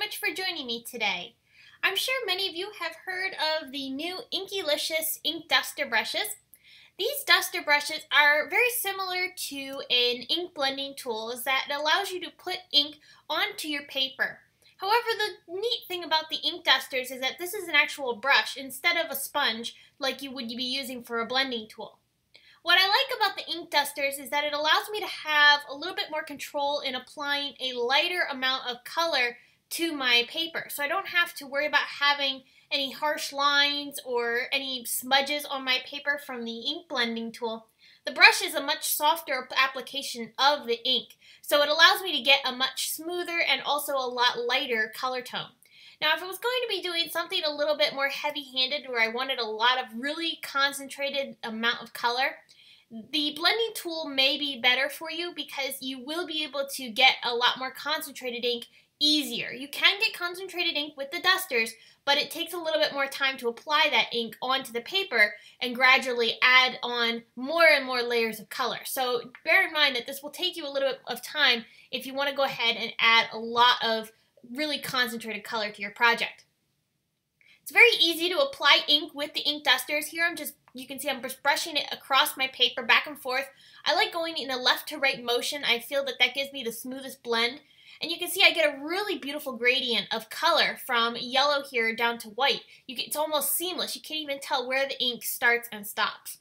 much for joining me today. I'm sure many of you have heard of the new Inkylicious Ink Duster Brushes. These duster brushes are very similar to an ink blending tool that allows you to put ink onto your paper. However, the neat thing about the ink dusters is that this is an actual brush instead of a sponge like you would be using for a blending tool. What I like about the ink dusters is that it allows me to have a little bit more control in applying a lighter amount of color to my paper. So I don't have to worry about having any harsh lines or any smudges on my paper from the ink blending tool. The brush is a much softer application of the ink, so it allows me to get a much smoother and also a lot lighter color tone. Now, if I was going to be doing something a little bit more heavy-handed where I wanted a lot of really concentrated amount of color, the blending tool may be better for you because you will be able to get a lot more concentrated ink easier. You can get concentrated ink with the dusters, but it takes a little bit more time to apply that ink onto the paper and gradually add on more and more layers of color. So bear in mind that this will take you a little bit of time if you want to go ahead and add a lot of really concentrated color to your project. It's very easy to apply ink with the ink dusters. Here you can see I'm just brushing it across my paper back and forth. I like going in a left to right motion. I feel that that gives me the smoothest blend. And you can see I get a really beautiful gradient of color from yellow here down to white. It's almost seamless. You can't even tell where the ink starts and stops.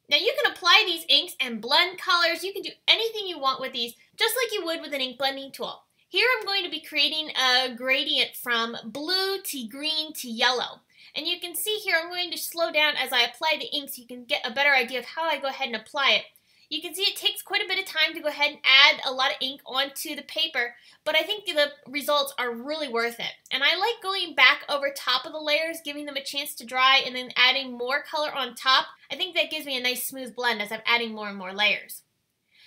Now you can apply these inks and blend colors. You can do anything you want with these, just like you would with an ink blending tool. Here I'm going to be creating a gradient from blue to green to yellow. And you can see here I'm going to slow down as I apply the ink so you can get a better idea of how I go ahead and apply it. You can see it takes quite a bit of time to go ahead and add a lot of ink onto the paper, but I think the results are really worth it. And I like going back over top of the layers, giving them a chance to dry, and then adding more color on top. I think that gives me a nice smooth blend as I'm adding more and more layers.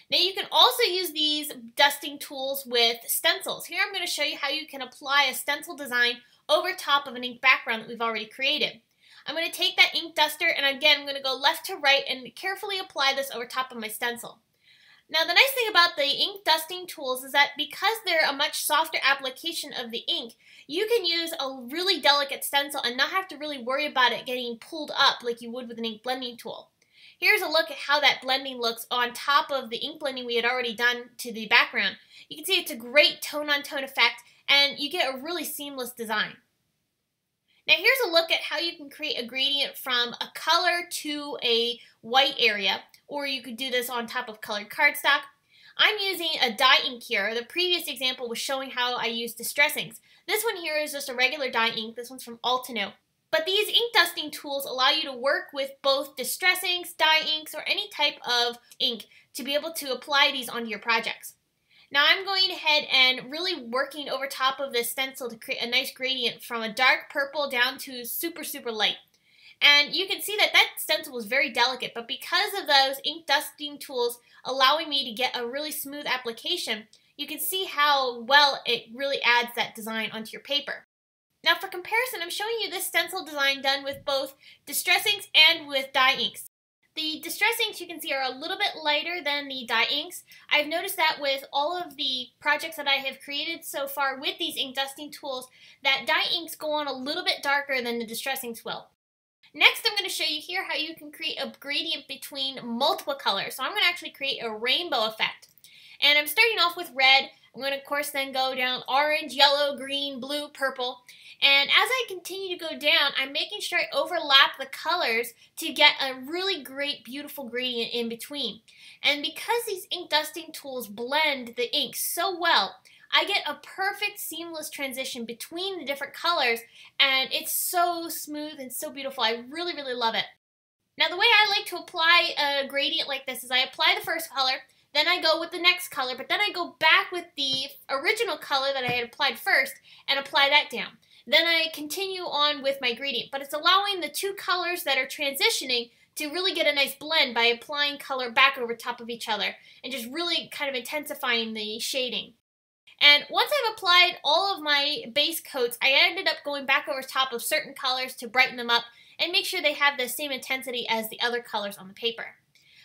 Now you can also use these dusting tools with stencils. Here I'm going to show you how you can apply a stencil design over top of an ink background that we've already created. I'm going to take that ink duster and again I'm going to go left to right and carefully apply this over top of my stencil. Now the nice thing about the ink dusting tools is that because they're a much softer application of the ink, you can use a really delicate stencil and not have to really worry about it getting pulled up like you would with an ink blending tool. Here's a look at how that blending looks on top of the ink blending we had already done to the background. You can see it's a great tone-on-tone effect and you get a really seamless design. Now here's a look at how you can create a gradient from a color to a white area, or you could do this on top of colored cardstock. I'm using a dye ink here. The previous example was showing how I use distress inks. This one here is just a regular dye ink. This one's from Altino. But these ink dusting tools allow you to work with both distress inks, dye inks, or any type of ink to be able to apply these onto your projects. Now I'm going ahead and really working over top of this stencil to create a nice gradient from a dark purple down to super light. And you can see that that stencil was very delicate, but because of those ink dusting tools allowing me to get a really smooth application, you can see how well it really adds that design onto your paper. Now for comparison, I'm showing you this stencil design done with both distress inks and with dye inks. The distress inks you can see are a little bit lighter than the dye inks. I've noticed that with all of the projects that I have created so far with these ink dusting tools, that dye inks go on a little bit darker than the distress inks will. Next, I'm going to show you here how you can create a gradient between multiple colors. So I'm going to actually create a rainbow effect. And I'm starting off with red. I'm going to, of course, then go down orange, yellow, green, blue, purple. And as I continue to go down, I'm making sure I overlap the colors to get a really great, beautiful gradient in between. And because these ink dusting tools blend the ink so well, I get a perfect seamless transition between the different colors, and it's so smooth and so beautiful. I really love it. Now the way I like to apply a gradient like this is I apply the first color, then I go with the next color, but then I go back with the original color that I had applied first and apply that down. Then I continue on with my gradient, but it's allowing the two colors that are transitioning to really get a nice blend by applying color back over top of each other and just really kind of intensifying the shading. And once I've applied all of my base coats, I ended up going back over top of certain colors to brighten them up and make sure they have the same intensity as the other colors on the paper.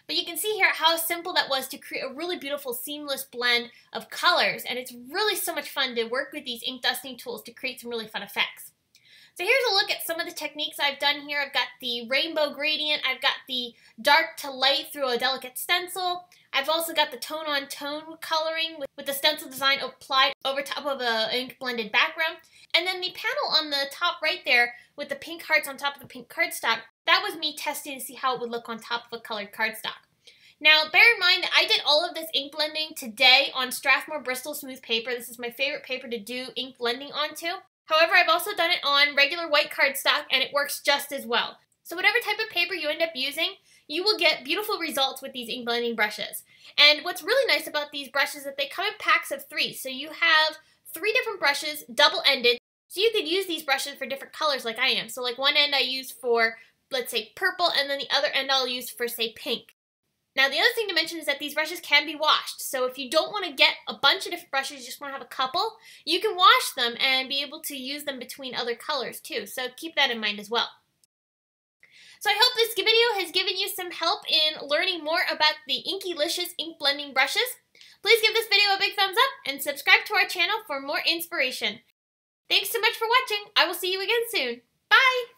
But you can see here how simple that was to create a really beautiful seamless blend of colors, and it's really so much fun to work with these ink dusting tools to create some really fun effects. So here's a look at some of the techniques I've done here. I've got the rainbow gradient, I've got the dark to light through a delicate stencil. I've also got the tone-on-tone coloring with the stencil design applied over top of an ink blended background. And then the panel on the top right there with the pink hearts on top of the pink cardstock, that was me testing to see how it would look on top of a colored cardstock. Now, bear in mind that I did all of this ink blending today on Strathmore Bristol Smooth paper. This is my favorite paper to do ink blending onto. However, I've also done it on regular white cardstock, and it works just as well. So whatever type of paper you end up using, you will get beautiful results with these ink blending brushes. And what's really nice about these brushes is that they come in packs of 3. So you have 3 different brushes, double-ended, so you could use these brushes for different colors like I am. So like one end I use for, let's say, purple, and then the other end I'll use for, say, pink. Now, the other thing to mention is that these brushes can be washed. So if you don't want to get a bunch of different brushes, you just want to have a couple, you can wash them and be able to use them between other colors too. So keep that in mind as well. So I hope this video has given you some help in learning more about the Inkylicious ink blending brushes. Please give this video a big thumbs up and subscribe to our channel for more inspiration. Thanks so much for watching. I will see you again soon. Bye!